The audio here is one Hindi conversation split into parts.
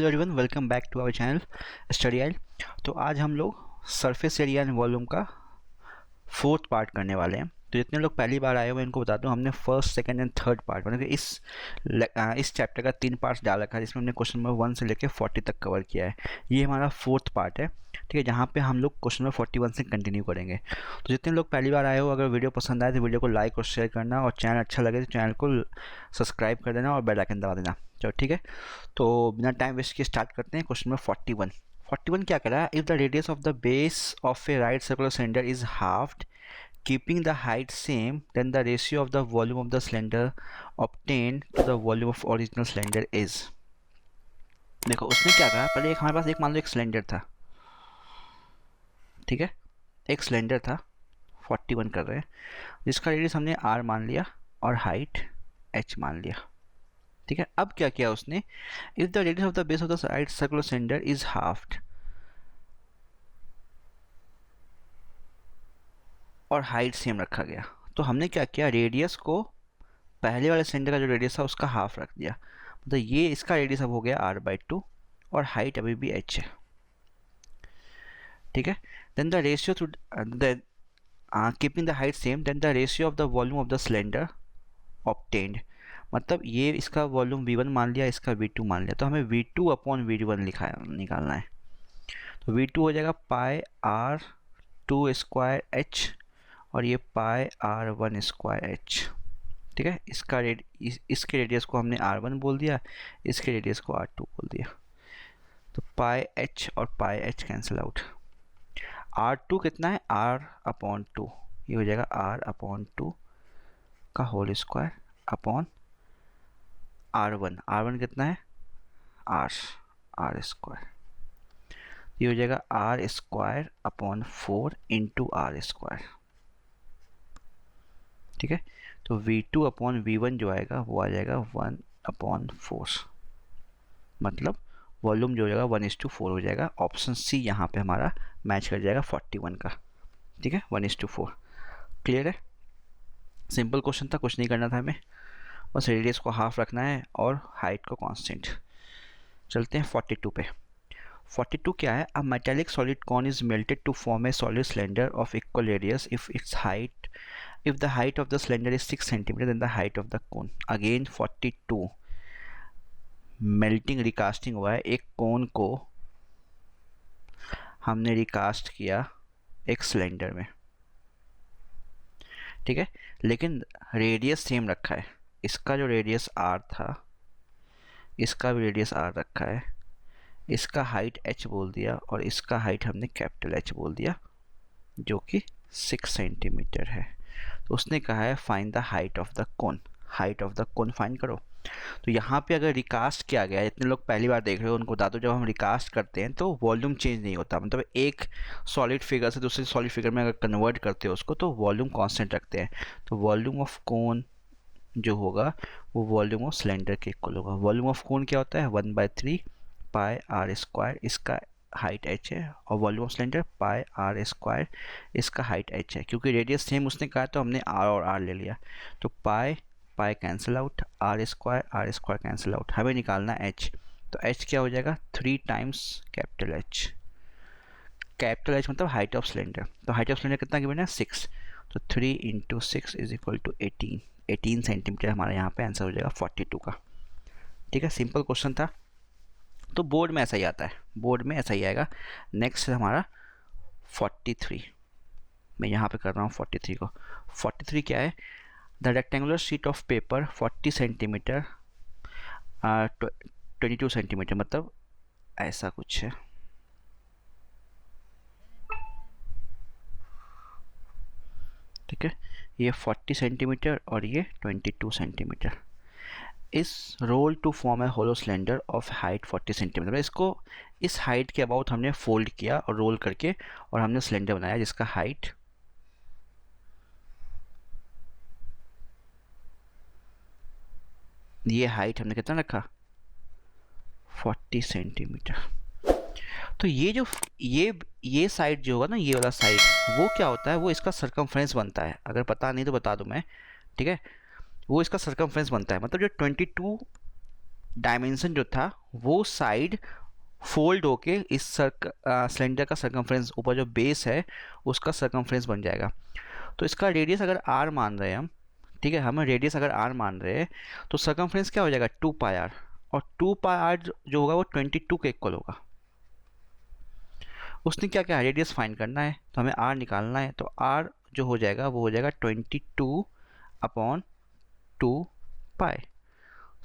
Hello everyone, welcome back to our channel Study Aisle. तो आज हम लोग सरफेस एरिया एंड वॉल्यूम का फोर्थ पार्ट करने वाले हैं। तो जितने लोग पहली बार आए हुए हैं इनको बता दूं, हमने first, second and third part मतलब कि इस चैप्टर का 3 पार्ट्स डाल रखा है, जिसमें हमने क्वेश्चन नंबर 1 से लेकर 40 तक कवर किया है। ये हमारा फोर्थ पार्ट है, ठीक है, जहाँ पे हम लोग क्वेश्चन नंबर 41 से कंटिन्यू करेंगे। तो जितने लोग पहली बार आए हो, अगर वीडियो पसंद आए तो वीडियो को लाइक और शेयर करना, और चैनल अच्छा लगे तो चैनल को सब्सक्राइब कर देना और बेल आइकन दबा देना। चलो ठीक है, तो बिना टाइम वेस्ट के स्टार्ट करते हैं। क्वेश्चन नंबर 41 क्या कह रहा है? If the radius of the base of A right circular cylinder is halved keeping the height same, then the ratio of the volume of the cylinder obtained to the volume of original cylinder is। देखो उसने क्या कहा, पहले एक हमारे पास एक मान लो एक सिलेंडर था, ठीक है, एक सिलेंडर था, 41 कर रहे हैं, जिसका रेडियस हमने r मान लिया और हाइट h मान लिया, ठीक है। अब क्या किया उसने, if the radius of the base of the right circular cylinder is halved और हाइट सेम रखा गया, तो हमने क्या किया, रेडियस को पहले वाले सिलेंडर का जो रेडियस था उसका हाफ रख दिया, मतलब ये इसका रेडियस अब हो गया r/2 और हाइट अभी भी h है, ठीक है। Then the ratio to the keeping the height same, then the ratio of the volume of the cylinder obtained, मतलब ये इसका वॉल्यूम v1 मान लिया, इसका v2 मान लिया, तो हमें v2 अपॉन v1 निकालना है। तो v2 हो जाएगा पाई r2 स्क्वायर h और ये पाई r1 स्क्वायर h, ठीक है। इसके रेडियस को हमने r1 बोल दिया, इसके रेडियस को r2 बोल दिया, तो पाई h और पाई h कैंसिल आउट। r2 कितना है, r/2, ये हो जाएगा r/2 का होल स्क्वायर अपॉन r1 कितना है, r स्क्वायर, ये हो जाएगा r square upon 4 into r square, ठीक है। तो v2 अपॉन v1 जो आएगा वो आ जाएगा 1/4, मतलब वॉल्यूम जो हो जाएगा 1:4 हो जाएगा। ऑप्शन सी यहाँ पे हमारा मैच कर जाएगा 41 का, ठीक है, 1:4। क्लियर है, सिंपल क्वेश्चन था, कुछ नहीं करना था हमें, बस रेडियस को हाफ रखना है और हाइट को कांस्टेंट। चलते हैं 42 पे। 42 क्या है, a metallic solid cone is melted to form a solid cylinder of equal radius if the height of the cylinder is 6 cm, then the height of the cone। again 42 melting recasting हुआ है, एक कोन को हमने रिकास्ट किया एक सिलेंडर में, ठीक है, लेकिन रेडियस सेम रखा है, इसका जो रेडियस r था इसका भी रेडियस r रखा है, इसका हाइट h बोल दिया और इसका हाइट हमने कैपिटल H बोल दिया जो कि 6 सेंटीमीटर है। तो उसने कहा है find the height of the cone, height of the cone find करो। तो यहाँ पे अगर रिकास्ट किया गया है, जितने लोग पहली बार देख रहे हो उनको बता दो, जब हम रिकास्ट करते हैं तो वॉल्यूम चेंज नहीं होता, मतलब एक सॉलिड फिगर से दूसरे सॉलिड फिगर में अगर कन्वर्ट करते हो उसको तो वॉल्यूम कांस्टेंट रखते हैं। तो वॉल्यूम ऑफ कोन जो होगा वो वॉल्यूम ऑफ सिलेंडर के इक्वल होगा। वॉल्यूम ऑफ कोन क्या होता है, 1/3 पाई r स्क्वायर, इसका हाइट h है, और volume of cylinder pi r square, इसका हाइट h है। क्योंकि रेडियस सेम उसने कहा तो हमने r और r ले लिया, तो pi cancel out, r square cancel out, हमें निकालना h। तो h क्या हो जाएगा, 3 times capital H। Capital H मतलब हाइट ऑफ सिलेंडर, तो हाइट ऑफ सिलेंडर कितना गिवन है, 6, तो 3 × 6 इज इक्वल टू 18 सेंटीमीटर हमारा यहाँ पे आंसर हो जाएगा 42 का, ठीक है। सिंपल क्वेश्चन था, तो बोर्ड में ऐसा ही आता है, बोर्ड में ऐसा ही आएगा। नेक्स्ट है हमारा 43, मैं यहाँ पे कर रहा हूँ 43 को। 43 क्या है, the rectangular sheet of paper 40 centimetre 22 centimetre, मतलब ऐसा कुछ है, ठीक है, ये 40 सेंटीमीटर और ये 22 सेंटीमीटर। इस रोल टू फॉर्म है hollow cylinder of height 40 centimetre, इसको इस हाइट के अबाउट हमने फोल्ड किया और रोल करके और हमने सिलेंडर बनाया जिसका हाइट ये हाइट हमने कितना रखा, 40 सेंटीमीटर। तो ये जो ये साइड जो होगा ना, ये वाला साइड, वो क्या होता है, वो इसका सर्कमफ्रेंस बनता है। अगर पता नहीं तो बता दूं मैं, ठीक है, वो इसका सर्कमफ्रेंस बनता है, मतलब जो 22 डायमेंशन जो था वो साइड फोल्ड होके इस सिलेंडर का सर्कमफ्रेंस, ऊपर जो बेस है उसका सर्कमफ्रेंस बन जाएगा। तो इसका रेडियस अगर आर मान रहे हैं हम, ठीक है, हम रेडियस अगर आर मान रहे हैं तो सर्कमफ्रेंस क्या हो जाएगा 2 पाई आर, और 2 पाई आर जो होगा वो 22 के इक्वल होगा। उसने क्या क्या रेडियस फाइंड करना है, तो हमें आर निकालना है, तो आर जो हो जाएगा वो हो जाएगा 22/2 पाई।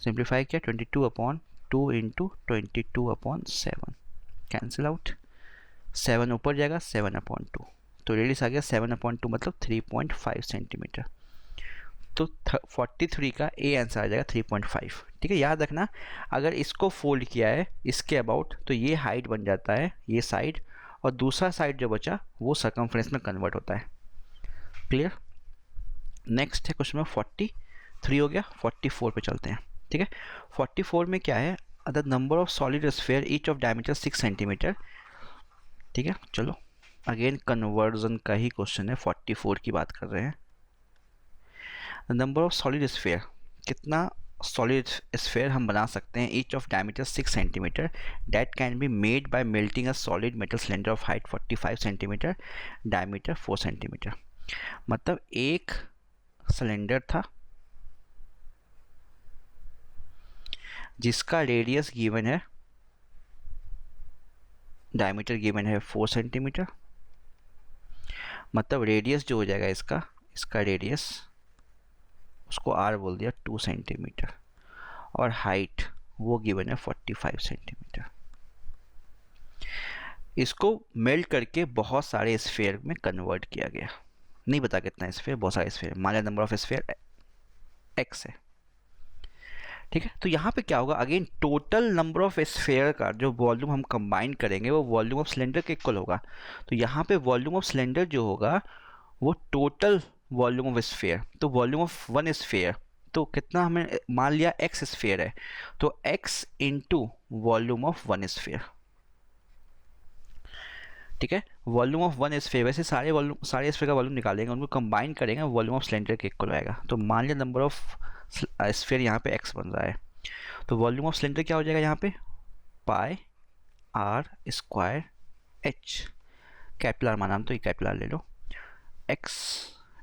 सिंप्लीफाई किया 22/2 इंटू 22/7, कैंसिल आउट, 7 ऊपर जाएगा 7/2, तो रेडियस आ गया 7/2 मतलब 3.5 सेंटीमीटर। तो 43 का ए आंसर आ जाएगा 3.5। ठीक है, याद रखना अगर इसको फोल्ड किया है इसके अबाउट तो ये हाइट बन जाता है ये साइड, और दूसरा साइड जो बचा वो सर्कमफ्रेंस में कन्वर्ट होता है। क्लियर। नेक्स्ट है क्वेश्चन नंबर 43 हो गया, 44 पे चलते हैं। ठीक है, 44 में क्या है, the number of solid sphere each of diameter 6 centimetre. ठीक है, चलो अगेन कन्वर्जन का ही क्वेश्चन है, 44 की बात कर रहे हैं। नंबर ऑफ सॉलिड स्फीयर, कितना सॉलिड स्फीयर हम बना सकते हैं each of diameter 6 centimetre that can be made by melting a solid metal cylinder of height 45 centimetre, diameter 4 centimetre. मतलब एक सिलेंडर था जिसका रेडियस गिवन है, डायमीटर गिवन है 4 सेंटीमीटर, मतलब रेडियस जो हो जाएगा इसका रेडियस उसको आर बोल दिया 2 सेंटीमीटर, और हाइट वो गिवन है 45 सेंटीमीटर। इसको मेल्ट करके बहुत सारे स्फीयर में कन्वर्ट किया गया, नहीं पता कितना स्फीयर, बहुत सारे स्फीयर, मान लिया नंबर ऑफ स्फीयर x है। ठीक है, तो यहाँ पे क्या होगा, again total number of sphere का जो वॉल्यूम हम कंबाइन करेंगे वो वॉल्यूम ऑफ सिलेंडर के इक्वल होगा। तो यहाँ पे वॉल्यूम ऑफ सिलेंडर जो होगा वो टोटल वॉल्यूम ऑफ स्फीयर, तो वॉल्यूम ऑफ वन स्फीयर तो कितना, हमें मान लिया x स्फीयर है तो x into volume of one sphere. ठीक है, वॉल्यूम ऑफ वन स्फीयर, वैसे सारे स्फीयर का वॉल्यूम निकालेंगे उनको कंबाइन करेंगे वॉल्यूम ऑफ सिलेंडर के इक्वल आएगा। तो मान लिया नंबर ऑफ स्फीयर यहाँ पे x बन रहा है, तो वॉल्यूम ऑफ सिलेंडर क्या हो जाएगा यहाँ पे pi r square h, capital R माना हम तो ये कैपिटल आर ले लो, x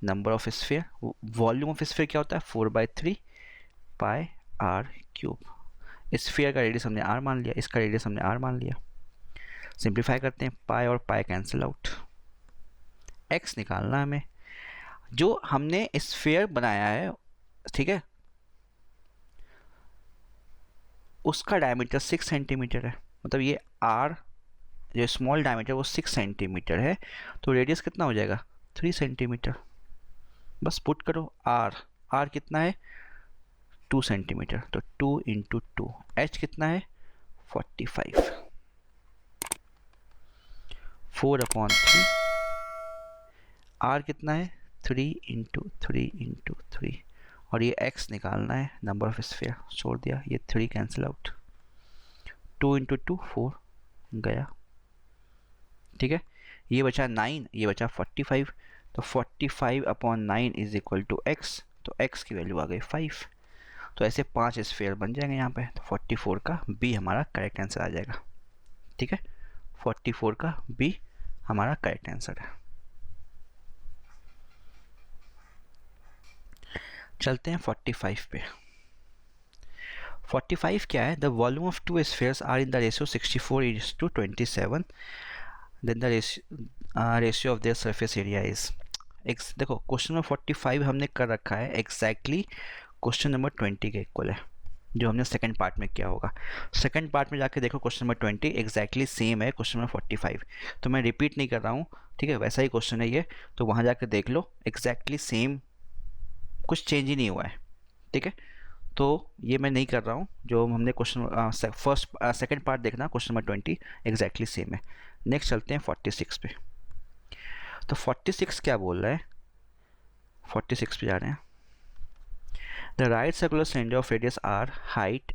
number of sphere, volume of sphere क्या होता है 4/3 पाई आर क्यूब। स्फीयर का रेडियस हमने r मान लिया, इसका रेडियस हमने r मान लिया, सिंप्लीफाई करते हैं, पाई और पाई कैंसिल आउट, x निकालना हमें, जो हमने स्फीयर बनाया है ठीक है उसका डायमीटर 6 सेंटीमीटर है, मतलब ये r जो स्मॉल डायमीटर वो 6 सेंटीमीटर है, तो रेडियस कितना हो जाएगा 3 सेंटीमीटर। बस पुट करो r कितना है 2 सेंटीमीटर, तो 2 इंटू 2, h कितना है 45, 4/3, r कितना है 3 इंटू 3 इंटू 3, और ये x निकालना है नंबर ऑफ स्फीयर, छोड़ दिया, ये 3 कैंसिल आउट, 2 इंटू 2 4 गया। ठीक है, ये बचा 9, ये बचा 45, तो 45/9 इज इक्वल टू x, तो x की वैल्यू आ गई 5। तो ऐसे 5 स्फीयर बन जाएंगे यहाँ पे, तो 44 का b हमारा करेक्ट आंसर आ जाएगा। ठीक है, 44 का b हमारा करेक्ट आंसर है। चलते हैं 45 पे। 45 क्या है, the volume of two spheres are in the ratio 64:27, then the ratio of their surface area is. देखो क्वेश्चन नंबर 45 हमने कर रखा है एग्जैक्टली क्वेश्चन नंबर 20 के इक्वल है, जो हमने सेकंड पार्ट में किया होगा। सेकंड पार्ट में जाके देखो क्वेश्चन नंबर 20 एग्जैक्टली सेम है क्वेश्चन नंबर 45, तो मैं रिपीट नहीं कर रहा हूँ। ठीक है, वैसा ही क्वेश्चन है ये, तो वहाँ जाकर देख लो एग्जैक्टली सेम, कुछ चेंज ही नहीं हुआ है। ठीक है, तो ये मैं नहीं कर रहा हूँ, जो हमने क्वेश्चन सेकंड पार्ट देखना क्वेश्चन नंबर 20 एग्जैक्टली सेम है। नेक्स्ट चलते हैं 46 पे। तो 46 क्या बोल रहा है, 46 पे जा रहे हैं, the right circular cylinder of radius R height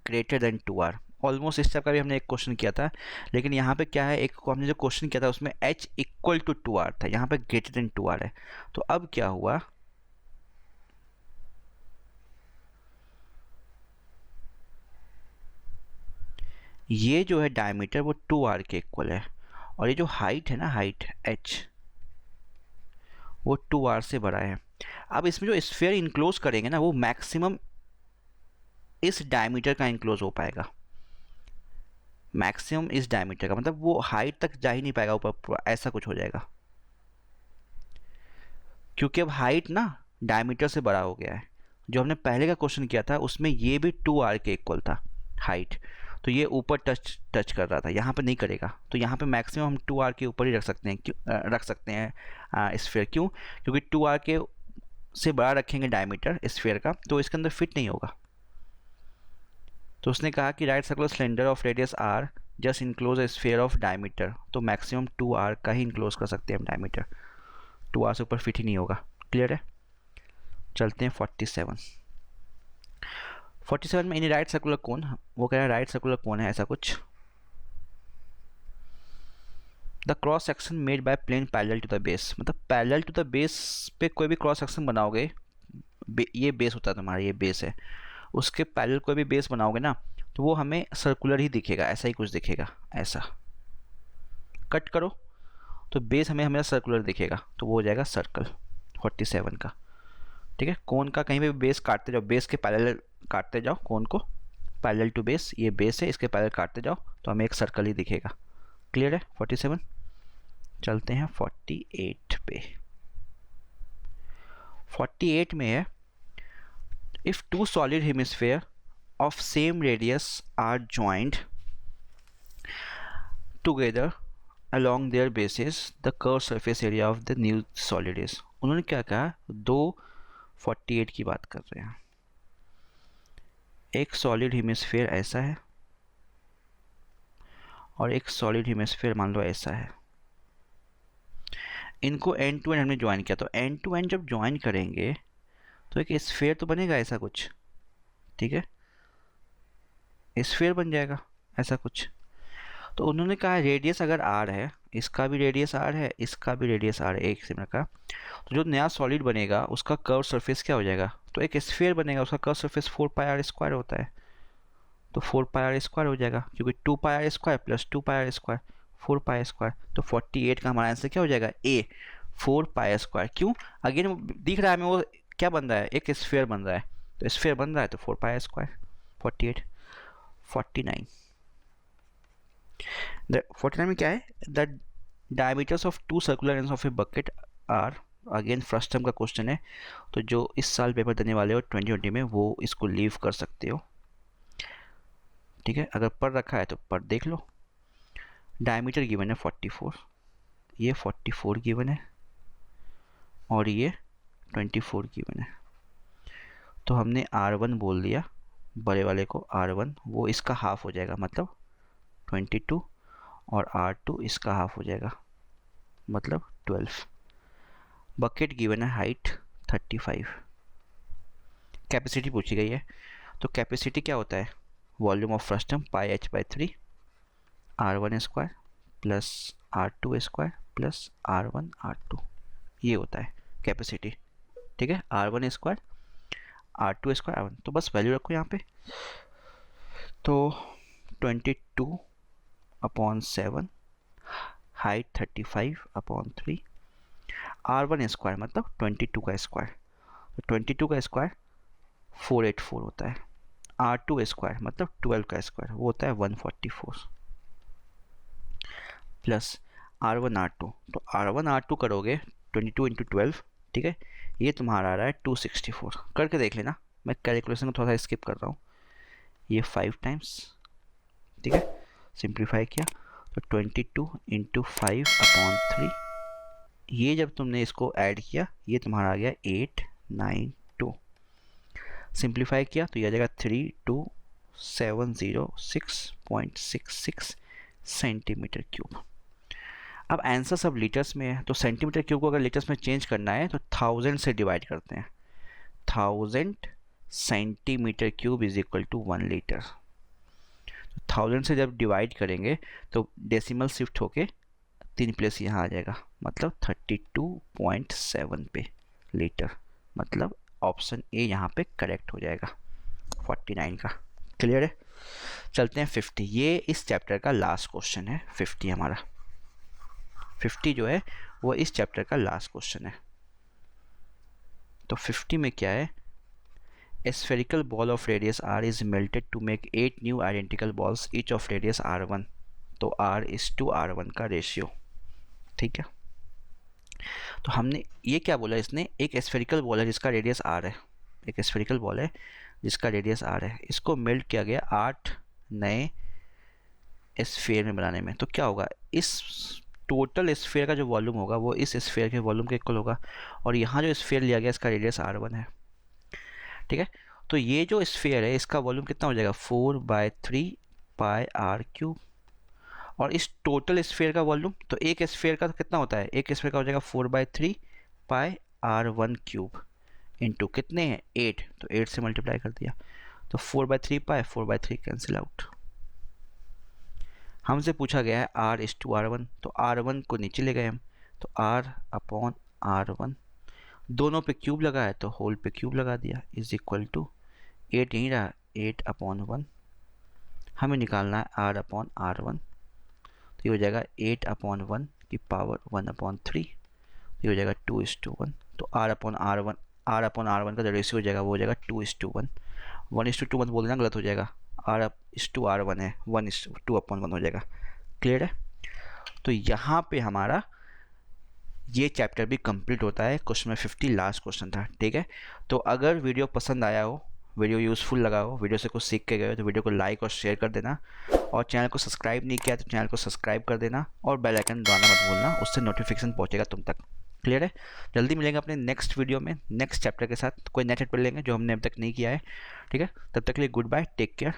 greater than 2r। Almost इस टाइप का भी हमने एक क्वेश्चन किया था, लेकिन यहाँ पे क्या है, एक हमने जो क्वेश्चन किया था उसमें h इक्वल टू 2r था, यहाँ पे ग्रेटर देन 2r है। तो अब क्या हुआ, ये जो है डायमीटर वो 2r के इक्वल है, और ये जो हाइट है ना, हाइट h, वो 2r से बड़ा है। अब इसमें जो स्फीयर इनक्लोज करेंगे ना, वो मैक्सिमम इस डायमीटर का इनक्लोज हो पाएगा, मैक्सिमम इस डायमीटर का, मतलब वो हाइट तक जा ही नहीं पाएगा ऊपर, ऐसा कुछ हो जाएगा, क्योंकि अब हाइट ना डायमीटर से बड़ा हो गया है। जो हमने पहले का क्वेश्चन किया था उसमें ये भी 2r के इक्वल था हाइट, तो ये ऊपर टच कर रहा था, यहाँ पे नहीं करेगा, तो यहाँ पे मैक्सिमम हम 2r के ऊपर ही रख सकते हैं। क्यों रख सकते हैं स्फीयर? क्यों? क्योंकि 2r के से बड़ा रखेंगे डायमीटर स्फीयर का तो इसके अंदर फिट नहीं होगा। तो उसने कहा कि right circular cylinder of radius r just enclose a sphere of diameter, तो मैक्सिमम 2r का ही इनक्लोज कर सकते हैं हम डायमीटर, 2r से ऊपर फिट ही नहीं होगा। क्लियर है? चलते हैं 47 में इन राइट सर्कुलर कोन, वो कह रहा है राइट सर्कुलर कोन है ऐसा कुछ, the cross section made by plane parallel to the base, मतलब पैरेलल टू द बेस पे कोई भी क्रॉस सेक्शन बनाओगे, ये बेस होता है तुम्हारा, ये बेस है, उसके पैरेलल कोई भी बेस बनाओगे ना तो वो हमें सर्कुलर ही दिखेगा, ऐसा ही कुछ दिखेगा, ऐसा कट करो तो बेस हमें हमेशा सर्कुलर दिखेगा, तो वो हो जाएगा सर्कल 47 का। ठीक है, कोन का कहीं पे भी बेस काटते जाओ, बेस के पैरेलल काटते जाओ कोन को, पैरेलल टू बेस, ये बेस है, इसके पैरेलल काटते जाओ तो हमें एक सर्कल ही दिखेगा। क्लियर है 47? चलते हैं 48 पे। 48 में है if two solid hemisphere of same radius R joined together along their bases the curved surface area of the new solid is। उन्होंने क्या कहा, 48 की बात कर रहे हैं, एक सॉलिड हेमिस्फीयर ऐसा है और एक सॉलिड हेमिस्फीयर मान लो ऐसा है, इनको एंड टू एंड हमने ज्वाइन किया, तो एंड टू एंड जब ज्वाइन करेंगे तो एक स्फीयर तो बनेगा ऐसा कुछ, ठीक है, स्फीयर बन जाएगा ऐसा कुछ। तो उन्होंने कहा रेडियस अगर आर है, इसका भी रेडियस आर है, इसका भी रेडियस आर है एक सिमिलर का, तो जो नया सॉलिड बनेगा उसका कर्व सरफेस क्या हो जाएगा, तो एक स्फीयर बनेगा, उसका कर्व सरफेस 4πr² होता है, तो 4πr² हो जाएगा, क्योंकि 2πr² प्लस 2πr², 4πr², तो 48 का हमारा आंसर क्या हो जाएगा, ए 4πr²। क्यों? अगेन दिख रहा है हमें वो क्या बन रहा है, एक स्फीयर बन रहा है, तो स्फीयर बन रहा है तो 4πr²। 48 49 49 में क्या है, the diameters of two circular ends of a bucket are, again first term का क्वेश्चन है, तो जो इस साल पेपर देने वाले हो 2020 में वो इसको लीव कर सकते हो। ठीक है, अगर पढ़ रखा है तो पढ़ देख लो। डायमीटर गिवन है 44, ये 44 गिवन है और ये 24 गिवन है, तो हमने R1 बोल दिया बड़े वाले को, R1 वो इसका हाफ हो जाएगा मतलब 22, और R2 इसका हाफ हो जाएगा मतलब 12। बकेट गिवन है हाइट 35, कैपेसिटी पूछी गई है, तो कैपेसिटी क्या होता है, volume of first term πh/3 R1² plus R2² plus R1 R2, ये होता है कैपेसिटी। ठीक है, R1² R2² R1, तो बस वैल्यू रखो यहाँ पे, तो 22/7, हाइट 35/3, R1² मतलब 22 का स्क्वायर, तो 22 का स्क्वायर 484 होता है, R2² मतलब 12 का स्क्वायर वो होता है 144, प्लस R1 R2, तो R1 R2 करोगे 22 × 12, ठीक है, ये तुम्हारा आ रहा है 264, करके देख लेना, मैं कैलकुलेशन को थोड़ा सा स्किप कर रहा हूँ, ये 5 टाइम्स, ठीक है, सिंप्लीफाई किया तो 22 × 5/3, ये जब तुमने इसको ऐड किया ये तुम्हारा आ गया 892, सिंप्लीफाई किया तो ये आ जाएगा 32706.66 सेंटीमीटर क्यूब। अब आंसर सब लीटर्स में है, तो सेंटीमीटर क्यूब को अगर लीटर्स में चेंज करना है तो 1000 से डिवाइड करते हैं, 1000 centimetre cube is equal to 1 litre. 1000 से जब डिवाइड करेंगे तो डेसिमल शिफ्ट होके 3 प्लेस यहाँ आ जाएगा, मतलब 32.7 पे लीटर, मतलब ऑप्शन ए यहाँ पे करेक्ट हो जाएगा 49 का। क्लियर है? चलते हैं 50। ये इस चैप्टर का लास्ट क्वेश्चन है 50। हमारा 50 जो है वो इस चैप्टर का लास्ट क्वेश्चन है। तो 50 में क्या है, A spherical ball of radius r is melted to make 8 new identical balls each of radius r1। तो r is to r1 का रेशियो, ठीक है। तो हमने ये क्या बोला, इसने एक स्फेरिकल बॉल है जिसका रेडियस r है, एक स्फेरिकल बॉल है जिसका रेडियस r है, इसको मेल्ट किया गया 8 नए स्फीयर में बनाने में। तो क्या होगा, इस टोटल स्फीयर का जो वॉल्यूम होगा वो इस स्फीयर के वॉल्यूम के इक्वल होगा, और यहाँ जो स्फीयर लिया गया इसका रेडियस r1 है, ठीक है। तो ये जो स्फीयर है इसका वॉल्यूम कितना हो जाएगा, 4/3 पाई आर क्यूब। और इस टोटल स्फीयर का वॉल्यूम, तो एक स्फीयर का कितना होता है, एक स्फीयर का हो जाएगा 4/3 पाई r1 क्यूब इंटू कितने हैं 8, तो 8 से मल्टीप्लाई कर दिया, तो 4/3 पाई 4/3 कैंसिल आउट। हमसे पूछा गया है r is to r1, तो r1 को नीचे ले गए हम, तो r/r1 दोनों पे क्यूब लगा है तो होल पे क्यूब लगा दिया, इज इक्वल टू 8 यहीं रहा, 8/1। हमें निकालना है r/r1, तो ये हो जाएगा 8/1 की पावर 1/3, ये हो जाएगा 2:1। तो r/r1 का जो रेशियो हो जाएगा वो हो जाएगा 2:1। 1:2 बोल देना गलत हो जाएगा, r/r1 है 1:2/1 हो जाएगा। क्लियर है। तो यहाँ पे हमारा ये चैप्टर भी कंप्लीट होता है। क्वेश्चन में 50 लास्ट क्वेश्चन था, ठीक है। तो अगर वीडियो पसंद आया हो, वीडियो यूज़फुल लगा हो, वीडियो से कुछ सीख के गए हो, तो वीडियो को लाइक और शेयर कर देना, और चैनल को सब्सक्राइब नहीं किया तो चैनल को सब्सक्राइब कर देना, और बेल आइकन दबाना मत भूलना, उससे नोटिफिकेशन पहुंचेगा तुम तक। क्लियर है। जल्दी मिलेंगे अपने नेक्स्ट वीडियो में नेक्स्ट चैप्टर के साथ, कोई नया चैप्टर लेंगे जो हमने अब तक नहीं किया है, ठीक है। तब तक के लिए गुड बाय, टेक केयर।